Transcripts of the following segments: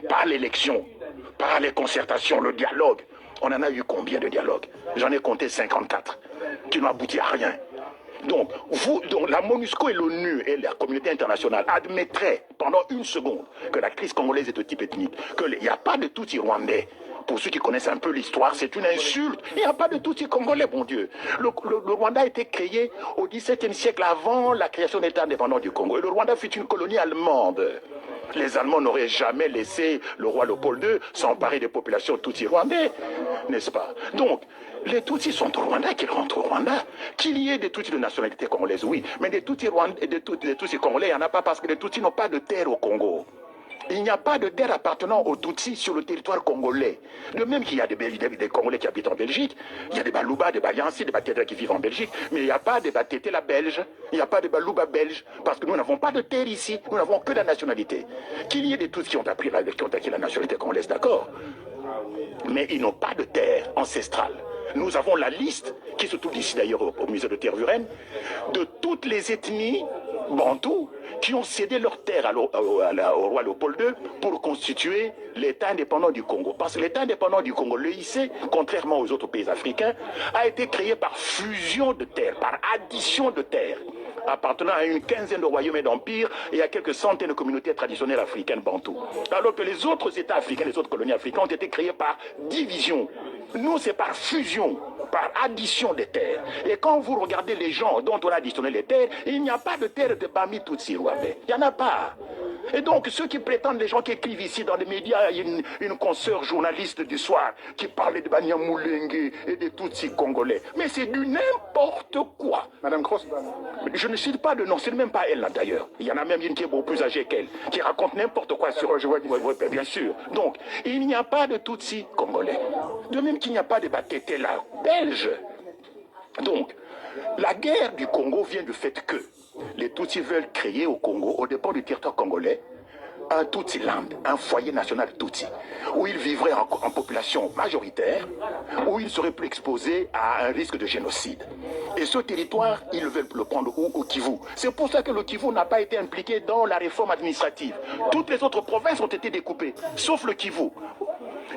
par l'élection, par les concertations, le dialogue. On en a eu combien de dialogues? J'en ai compté 54, qui n'ont abouti à rien. Donc, la MONUSCO et l'ONU et la communauté internationale admettraient pendant une seconde que la crise congolaise est de type ethnique, qu'il n'y a pas de Tutsi rwandais. Pour ceux qui connaissent un peu l'histoire, c'est une insulte. Il n'y a pas de Tutsi congolais, bon Dieu. Le Rwanda a été créé au XVIIe siècle avant la création de l'État indépendant du Congo. Et le Rwanda fut une colonie allemande. Les Allemands n'auraient jamais laissé le roi Léopold II s'emparer des populations Tutsi rwandais, n'est-ce pas? Donc, les Tutsis sont au Rwanda, qu'ils rentrent au Rwanda. Qu'il y ait des Tutsis de nationalité congolaise, oui, mais des Tutsis congolais, il n'y en a pas parce que les Tutsis n'ont pas de terre au Congo. Il n'y a pas de terre appartenant aux Tutsis sur le territoire congolais. De même qu'il y a des Congolais qui habitent en Belgique, il y a des Balouba, des Bayansi, des Batétra qui vivent en Belgique, mais il n'y a pas de Batétela belge, il n'y a pas de Balouba belge, parce que nous n'avons pas de terre ici, nous n'avons que la nationalité. Qu'il y ait des Tutsis qui ont acquis la nationalité congolaise, d'accord, mais ils n'ont pas de terre ancestrale. Nous avons la liste, qui se trouve ici d'ailleurs au musée de Tervuren, de toutes les ethnies bantoues qui ont cédé leur terre au roi Léopold II pour constituer l'État indépendant du Congo. Parce que l'État indépendant du Congo, l'EIC, contrairement aux autres pays africains, a été créé par fusion de terres, par addition de terres, appartenant à une quinzaine de royaumes et d'empires et à quelques centaines de communautés traditionnelles africaines bantoues. Alors que les autres États africains, les autres colonies africaines ont été créés par division. Nous, c'est par fusion, par addition des terres. Et quand vous regardez les gens dont on a additionné les terres, il n'y a pas de terre de Bami Tutsi Rwandais. Il n'y en a pas. Et donc, ceux qui prétendent, les gens qui écrivent ici dans les médias, il y a une consoeur journaliste du soir qui parlait de Banyamulenge et des Tutsis congolais. Mais c'est du n'importe quoi. Madame Cross. Je ne cite pas de nom, c'est même pas elle là d'ailleurs. Il y en a même une qui est beaucoup plus âgée qu'elle, qui raconte n'importe quoi sur... Je vois bien sûr. Donc, il n'y a pas de Tutsis congolais. De même qu'il n'y a pas de Batétela belge. Donc, la guerre du Congo vient du fait que les Tutsis veulent créer au Congo, au départ du territoire congolais, un Tutsi-land, un foyer national Tutsi, où ils vivraient en population majoritaire, où ils seraient plus exposés à un risque de génocide. Et ce territoire, ils veulent le prendre où? Au Kivu. C'est pour ça que le Kivu n'a pas été impliqué dans la réforme administrative. Toutes les autres provinces ont été découpées, sauf le Kivu.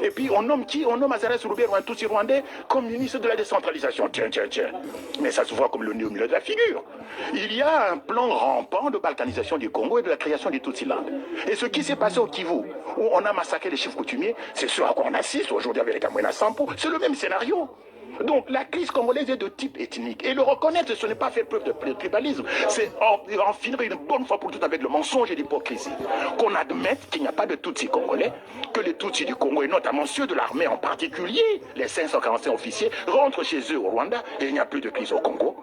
Et puis on nomme qui? On nomme Azara Souroubert ou un Tutsi rwandais comme ministre de la décentralisation. Tiens. Mais ça se voit comme le nez au milieu de la figure. Il y a un plan rampant de balkanisation du Congo et de la création du Tutsi-land. Et ce qui s'est passé au Kivu, où on a massacré les chefs coutumiers, c'est ce à quoi on assiste aujourd'hui avec les Kamwena Sampo. C'est le même scénario. Donc la crise congolaise est de type ethnique. Et le reconnaître, ce n'est pas faire preuve de tribalisme. C'est en finir une bonne fois pour toutes avec le mensonge et l'hypocrisie. Qu'on admette qu'il n'y a pas de Tutsis congolais, que les Tutsis du Congo, et notamment ceux de l'armée en particulier, les 545 officiers, rentrent chez eux au Rwanda et il n'y a plus de crise au Congo.